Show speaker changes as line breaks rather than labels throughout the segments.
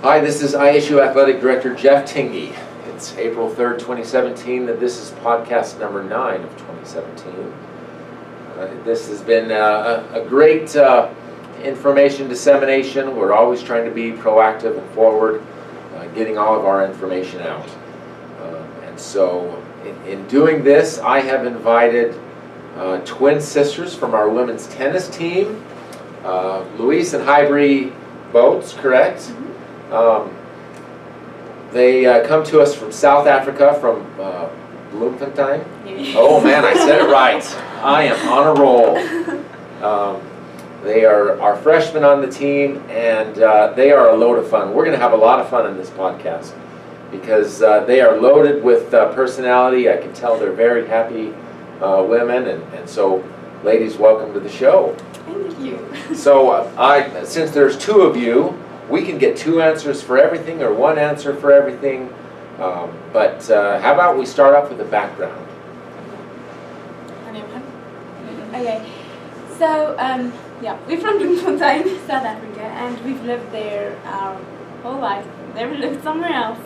Hi, this is ISU Athletic Director Jeff Tingey. It's April 3rd, 2017, and this is podcast number 9 of 2017. This has been a great information dissemination. We're always trying to be proactive and forward, getting all of our information out. And so in doing this, I have invited twin sisters from our women's tennis team, Louise-Mare and Huibre-Mare Botes, correct? Mm-hmm. They come to us from South Africa, from Bloemfontein. Yes. Oh man, I said it right. I am on a roll. They are our freshmen on the team, and they are a load of fun. We're going to have a lot of fun in this podcast because they are loaded with personality. I can tell they're very happy women, and so, ladies, welcome to the show.
Thank you.
So, since there's two of you, we can get two answers for everything or one answer for everything. But how about we start off with a background?
Okay, so yeah, we're from Bloemfontein, South Africa, and we've lived there our whole life. Never lived somewhere else.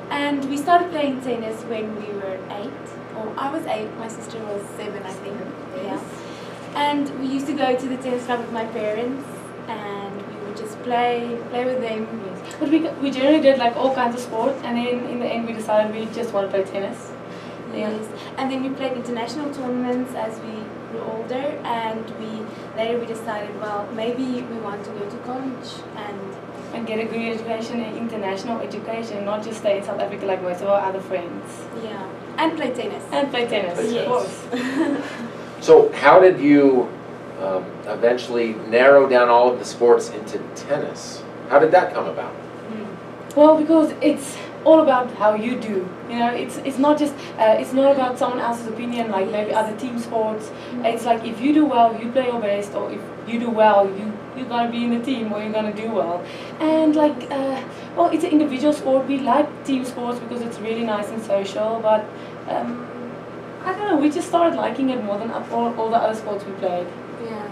And we started playing tennis when we were 8, or I was 8, my sister was 7, I think.
Yes.
Yeah. And we used to go to the tennis club with my parents, and we would just play with them.
Yes. But we generally did like all kinds of sports, and then in the end we decided we just want to play tennis.
Yes. And then we played international tournaments as we grew older, and later we decided, well, maybe we want to go to college
and get a good education, an international education, not just stay in South Africa like most of our other friends.
Yeah, and play tennis.
Yes. Of course.
So how did you eventually narrow down all of the sports into tennis? How did that come about?
Well, because it's all about how you do. You know, it's not just it's not about someone else's opinion, like maybe other team sports. Mm-hmm. It's like if you do well, you play your best, or if you do well, you're gonna be in the team, or you're gonna do well. And like well, it's an individual sport. We like team sports because it's really nice and social, but I don't know, we just started liking it more than all the other sports we played.
Yeah.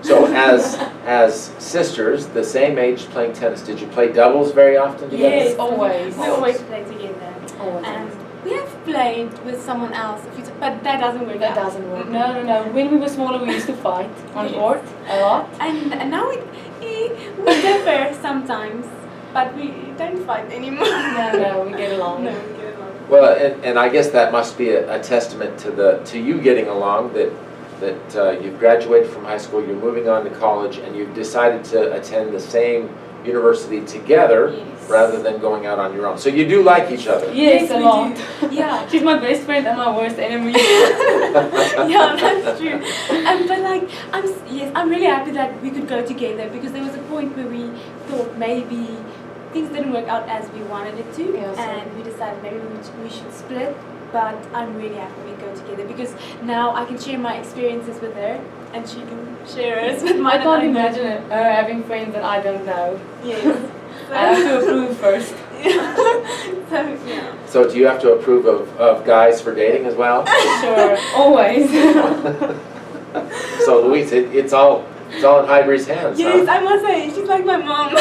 So as sisters, the same age playing tennis, did you play doubles very often together?
Yes, always.
We always play together.
Always.
And we have played with someone else, but that doesn't work out.
That doesn't work. No. When we were smaller, we used to fight on court a lot.
And now we differ sometimes, but we don't fight anymore.
No, we get along.
No, we get along.
Well, and I guess that must be a testament to you getting along, that you've graduated from high school, you're moving on to college, and you've decided to attend the same university together.
Yes.
Rather than going out on your own. So you do like each other.
Yes, a lot.
Yeah.
She's my best friend and my worst enemy.
Yeah, that's true. But like, I'm really happy that we could go together, because there was a point where we thought maybe things didn't work out as we wanted it to, and we decided maybe we should split. But I'm really happy we go together, because now I can share my experiences with her, and she can share hers with mine.
I can't imagine her having friends that I don't know.
Yes.
I have to approve first.
So do you have to approve of guys for dating as well?
Sure, always.
So Louise, it's all in Huibre-Mare's hands.
Yes,
huh?
I must say, she's like my mom.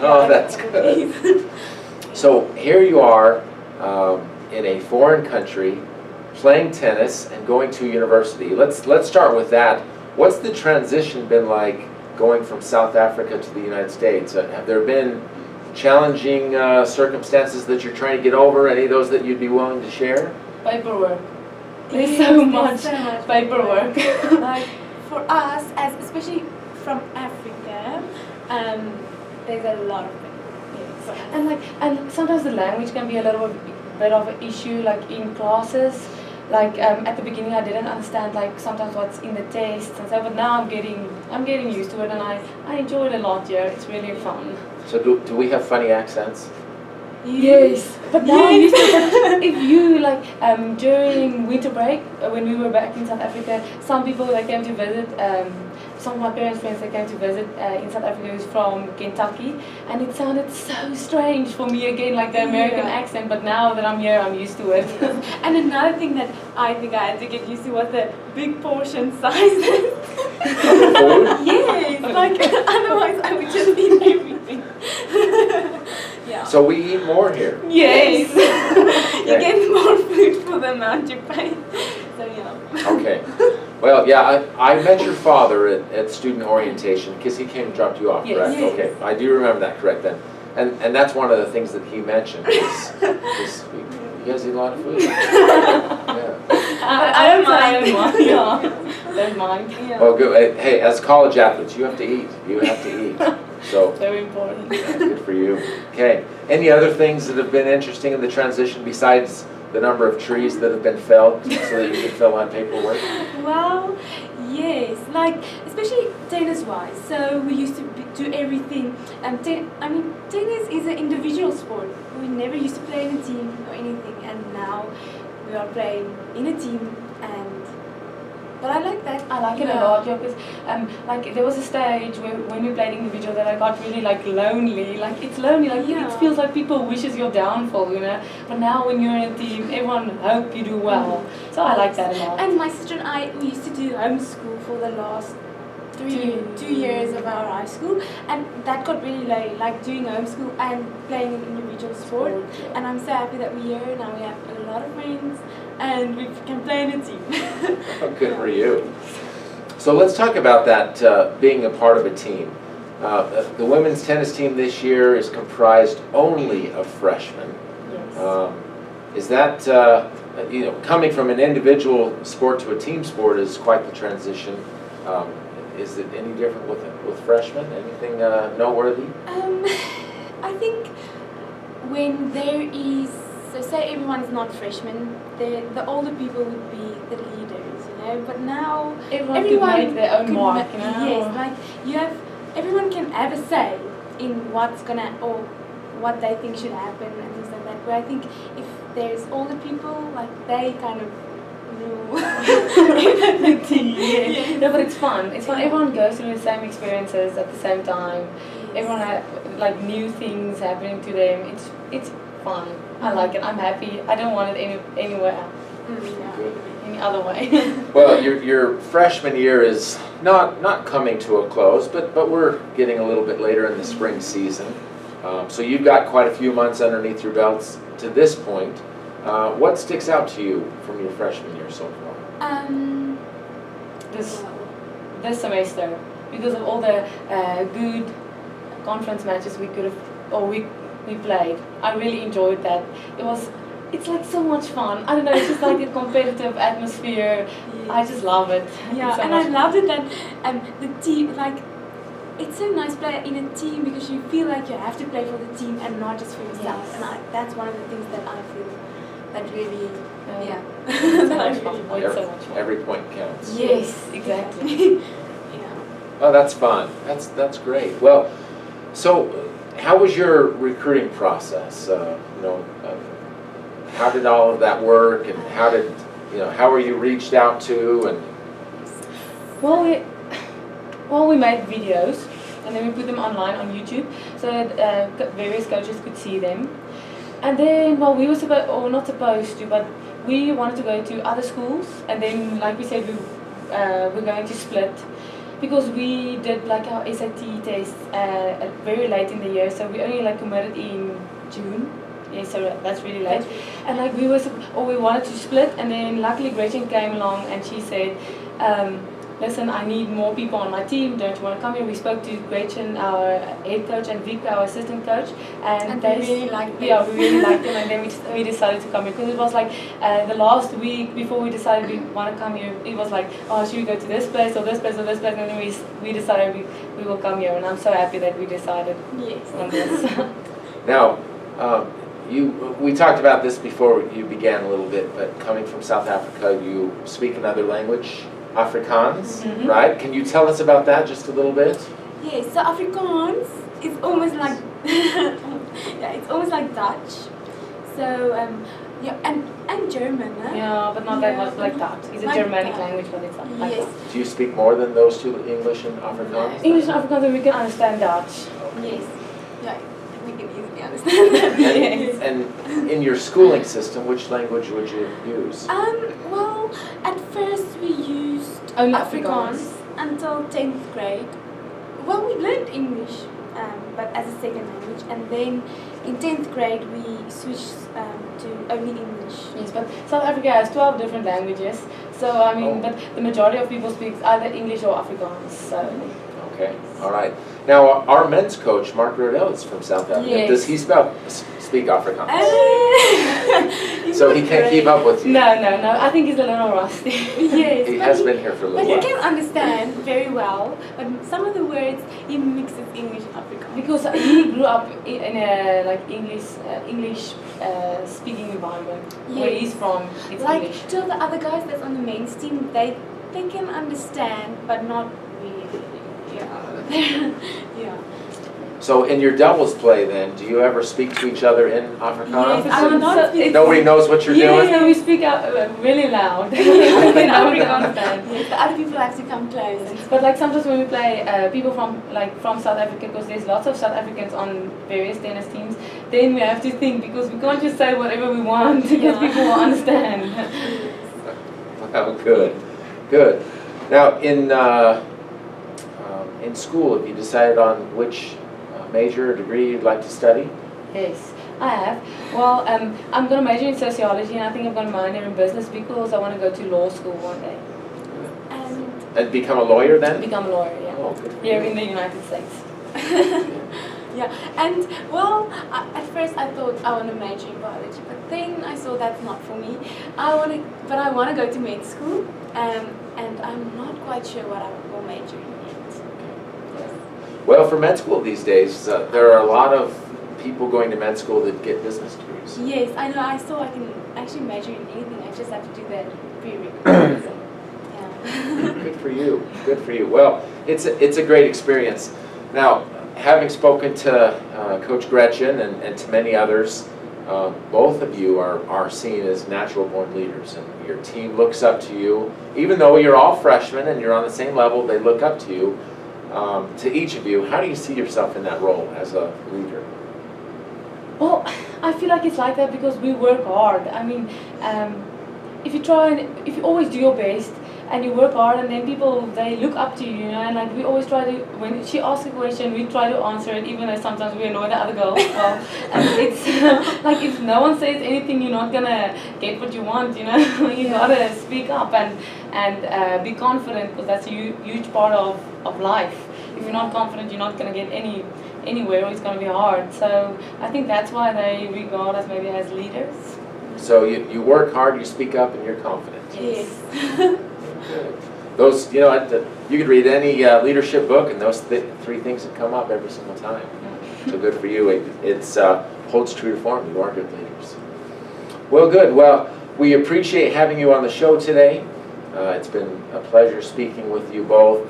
Oh, that's good. So here you are in a foreign country, playing tennis and going to university. Let's start with that. What's the transition been like going from South Africa to the United States? Have there been challenging circumstances that you're trying to get over? Any of those that you'd be willing to share?
Paperwork. There's so much paperwork.
Like for us, especially from Africa, there's a lot of things.
And sometimes the language can be a little bit of an issue, like in classes. Like at the beginning, I didn't understand like sometimes what's in the tests and so. But now I'm getting used to it, and I enjoy it a lot here. It's really fun.
So do we have funny accents?
Yes, but now I'm used to it. If you like during winter break when we were back in South Africa, some people that came to visit. Some of my parents' friends that came to visit in South Africa was from Kentucky, and it sounded so strange for me again, like the American accent, but now that I'm here, I'm used to it.
And another thing that I think I had to get used to was the big portion sizes. Yes, Like, otherwise I would just eat everything. Yeah.
So we eat more here.
Yes. You
Okay.
get more food for the amount you pay. So yeah.
Okay. Well, yeah, I met your father at student orientation because he came and dropped you off,
Yes.
correct?
Yes.
Okay, I do remember that, correct then. And that's one of the things that he mentioned is you guys eat a lot of food. Yeah.
I don't mind. Yeah. Don't mind.
Yeah.
Well, good. Hey, as college athletes, you have to eat. You have to eat. So,
Very important.
yeah, good for you. Okay. Any other things that have been interesting in the transition besides the number of trees that have been felled so that you can fill out paperwork?
Well, yes, like especially tennis-wise. So we used to do everything. Tennis is an individual sport. We never used to play in a team or anything, and now we are playing in a team. But I like that.
I like it a lot, yeah, because like there was a stage where when we played individual that I got really like lonely. Like it's lonely, like
Yeah.
it feels like people wishes your downfall, you know. But now when you're in a team, everyone hope you do well. So I like that a lot.
And my sister and I, we used to do homeschool for the last two years of our high school, and that got really like doing homeschool and playing an individual sport.
Yeah.
And I'm so happy that we're here now. We have a lot of friends, and we can play in a team.
Oh, good for you. So let's talk about that, being a part of a team. The women's tennis team this year is comprised only of freshmen.
Yes.
Is that, coming from an individual sport to a team sport is quite the transition. Is it any different with freshmen? Anything noteworthy?
I think when there is, so say everyone is not freshmen, the older people would be the leaders, you know. But now
Everyone could make their own
could
mark, you know.
Yes, like everyone can have a say in what's gonna or what they think should happen and things like that. Where I think if there's older people, like they kind of rule.
Yeah. No, but it's fun. It's fun. Everyone goes through the same experiences at the same time. Everyone has like new things happening to them. It's fun. I like it. I'm happy. I don't want it anywhere any other way.
Well, your freshman year is not coming to a close, but we're getting a little bit later in the spring season. So you've got quite a few months underneath your belts to this point. What sticks out to you from your freshman year so far?
This semester, because of all the good conference matches we could have or we played, I really enjoyed that. It's like so much fun. I don't know, it's just like a competitive atmosphere.
Yes.
I just love it.
Yeah,
It's so
and
much
I loved it that the team, like, it's so nice playing in a team because you feel like you have to play for the team and not just for yourself.
Yes.
And that's one of the things that I feel that really, yeah.
It's so
that I
much fun.
really
Oh, it's so much fun.
Every point counts.
Yes, exactly.
Yeah.
Oh, that's fun. That's great. Well, so how was your recruiting process? How did all of that work, and how were you reached out to? And
Well, we made videos and then we put them online on YouTube so that various coaches could see them. And then, well, we were not supposed to, but we wanted to go to other schools. And then, like we said, we're going to split because we did like our SAT test very late in the year, so we only like committed in June. Yeah, so that's really late. And like we wanted to split, and then luckily Gretchen came along and she said, listen, I need more people on my team, don't you want to come here? We spoke to Gretchen, our head coach, and Vic, our assistant coach, and
we really liked them.
Yeah, we really liked them, and then we decided to come here because it was like the last week before we decided we want to come here. It was like, oh, should we go to this place or this place or this place? And then we decided we will come here, and I'm so happy that we decided on this.
now, we talked about this before you began a little bit, but coming from South Africa, you speak another language, Afrikaans,
Mm-hmm.
right? Can you tell us about that just a little bit?
Yes, so Afrikaans is almost like it's almost like Dutch. So and German, huh?
Yeah, but not that much like that. It's a
Like
Germanic
that.
language, but it's not like
Yes.
that.
Do you speak more than those two, English and Afrikaans?
English and Afrikaans, we can understand Dutch.
Yes. Yeah, we can easily understand that.
Yes.
And in your schooling system, which language would you use?
Well, at first we used
Only
Afrikaans
Afrikaans.
until 10th grade, Well, we learned English, but as a second language, and then in 10th grade we switched to only English.
Yes, but South Africa has 12 different languages. So I mean, but the majority of people speak either English or Afrikaans. So.
Okay, all right. Now, our men's coach, Mark Rodell, is from South Africa.
Yes.
Does he speak Afrikaans? So he
Not
can't keep
great.
up with you?
No. I think he's a little rusty.
Yes,
He
but
has been here for a
But
little
he
while.
can understand very well, but some of the words he mixes English and Afrikaans.
Because he grew up in a like English speaking environment. Where
Yes.
he's from, it's
Like
English.
two of the other guys that's on the men's team, they can understand, but not really. Yeah. Yeah.
So in your doubles play then, do you ever speak to each other in Afrikaans?
Yes, I will not speak.
Nobody knows what you're doing?
Yeah, we speak out really loud.
In
They don't
Afrikaans.
understand.
Yes, the other people have to come close.
But like sometimes when we play people from South Africa, because there's lots of South Africans on various tennis teams, then we have to think, because we can't just say whatever we want because people will understand.
Oh, good. Now, in school, have you decided on which major or degree you'd like to study?
Yes, I have. Well, I'm going to major in sociology, and I think I'm going to minor in business because I want to go to law school one day.
And become a lawyer then?
Become a lawyer, yeah.
Oh, good for
Here
you.
in the United States.
Yeah, and well, at first I thought I want to major in biology, but then I saw that's not for me. I want to go to med school, and I'm not quite sure what I will major in yet.
Well, for med school these days, there are a lot of people going to med school that get business degrees.
Yes, I know. I saw I can actually major in anything. I just have to do that prerequisite. Yeah.
Good for you. Good for you. Well, it's a great experience. Now, having spoken to Coach Gretchen and to many others, both of you are seen as natural-born leaders, and your team looks up to you. Even though you're all freshmen and you're on the same level, they look up to you. To each of you, how do you see yourself in that role as a leader?
Well, I feel like it's like that because we work hard. I mean, if you always do your best and you work hard, and then people, they look up to you, and like we always try to, when she asks a question, we try to answer it, even though sometimes we annoy the other girls as well. And it's like if no one says anything, you're not gonna get what you want, you know. You gotta speak up and be confident, because that's a huge part of life. If you're not confident, you're not gonna get anywhere, or it's gonna be hard. So I think that's why they regard us maybe as leaders.
So you work hard, you speak up, and you're confident.
Yes.
Good. Those, you know, you could read any leadership book, and those three things would come up every single time. So good for you. It's holds true to form. You are good leaders. Well, good. Well, we appreciate having you on the show today. It's been a pleasure speaking with you both.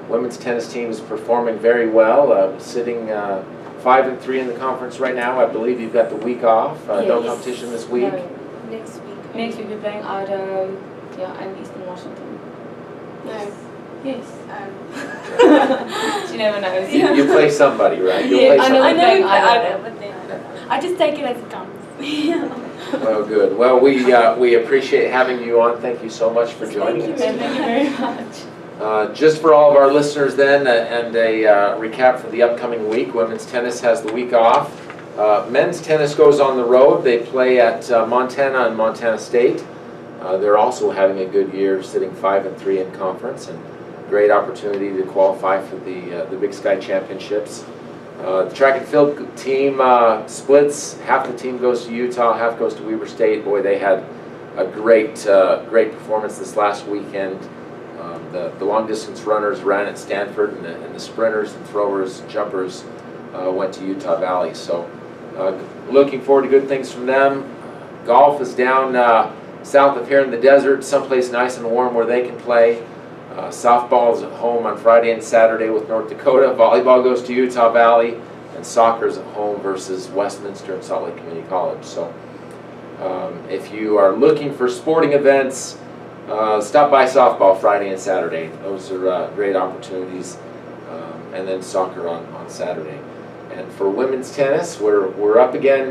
Women's tennis team is performing very well, sitting 5-3 in the conference right now. I believe you've got the week off. No
Yes.
competition this week.
No.
Next week.
Next week we're playing Idaho, and Eastern Washington.
No.
Yes.
Um,
She never knows.
You play somebody, right? You'll
Yeah,
play
I
somebody.
know.
I know,
playing
I
Idaho.
know, but then I just take it as it comes.
Well, good. Well, we appreciate having you on. Thank you so much for joining us.
Thank you very much.
Just for all of our listeners then, and a recap for the upcoming week. Women's tennis has the week off. Men's tennis goes on the road. They play at Montana and Montana State. They're also having a good year, sitting 5-3 in conference, and great opportunity to qualify for the Big Sky Championships. The track and field team splits. Half the team goes to Utah, half goes to Weber State. Boy, they had a great performance this last weekend. The long distance runners ran at Stanford, and the sprinters and throwers and jumpers went to Utah Valley. So looking forward to good things from them. Golf is down south of here in the desert, someplace nice and warm where they can play. Softball is at home on Friday and Saturday with North Dakota. Volleyball goes to Utah Valley, and soccer is at home versus Westminster and Salt Lake Community College. So if you are looking for sporting events, stop by softball Friday and Saturday. Those are great opportunities. And then soccer on Saturday. And for women's tennis, we're up again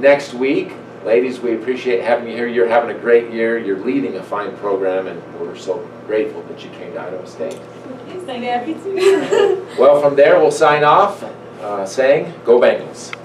next week. Ladies, we appreciate having you here. You're having a great year. You're leading a fine program, and we're so grateful that you came to Idaho State.
Yes, I'm happy to.
Well, from there, we'll sign off saying, Go Bengals.